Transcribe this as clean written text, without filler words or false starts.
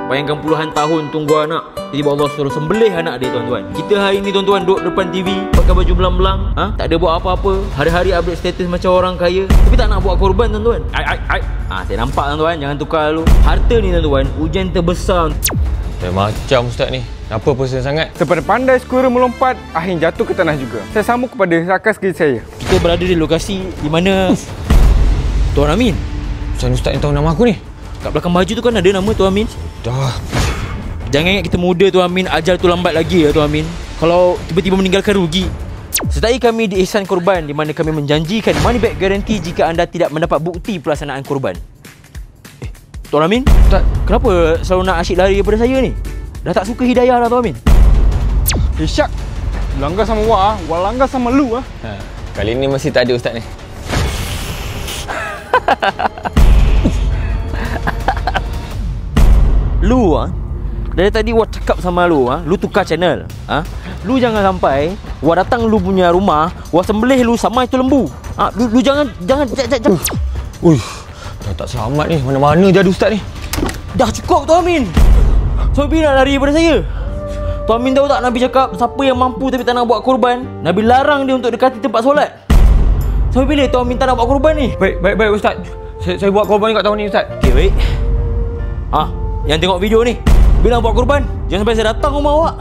Bayangkan puluhan tahun tunggu anak, tiba-tiba Allah suruh sembelih anak dia tuan-tuan. Kita hari ni tuan-tuan duduk depan TV, pakai baju belang-belang, tak ada buat apa-apa, hari-hari update status macam orang kaya, tapi tak nak buat korban tuan-tuan. Saya nampak tuan-tuan, jangan tukar dulu. Harta ni tuan-tuan, ujian terbesar. Macam ustaz ni, kenapa pusing sangat? Seperti pandai skura melompat, akhirnya jatuh ke tanah juga. Saya sambung kepada rakan kerja saya. Kita berada di lokasi di mana Tuan Amin. Macam ustaz ni tahu nama aku ni? Kat belakang baju tu kan ada nama Tuan Amin. Dah. Jangan ingat kita muda Tuan Amin, ajal tu lambat lagi ya Tuan Amin. Kalau tiba-tiba meninggalkan rugi. Sertai kami di Ihsan Korban, di mana kami menjanjikan money back guarantee jika anda tidak mendapat bukti pelaksanaan korban. Tuan Amin, Ustaz, kenapa selalu nak asyik lari daripada saya ni? Dah tak suka hidayah dah Tuan Amin. Syak, langgar sama Wak langgar sama lu kali ni mesti tak ada ustaz ni. Lu dari tadi Wak cakap sama lu lu tukar channel. Lu jangan sampai Wak datang lu punya rumah, Wak sembelih lu sama itu lembu. Lu jangan. Dah tak selamat ni. Mana-mana jadi ustaz ni. Dah cukup Tuan Amin. Sobi nak lari daripada saya. Tuan Amin tahu tak Nabi cakap siapa yang mampu tapi tak nak buat korban, Nabi larang dia untuk dekati tempat solat. Sampai bila Tuan Amin tak nak buat korban ni? Baik ustaz. Saya buat korban kat tahun ni ustaz. Okey, baik. Yang tengok video ni, bila buat korban, jangan sampai saya datang rumah awak.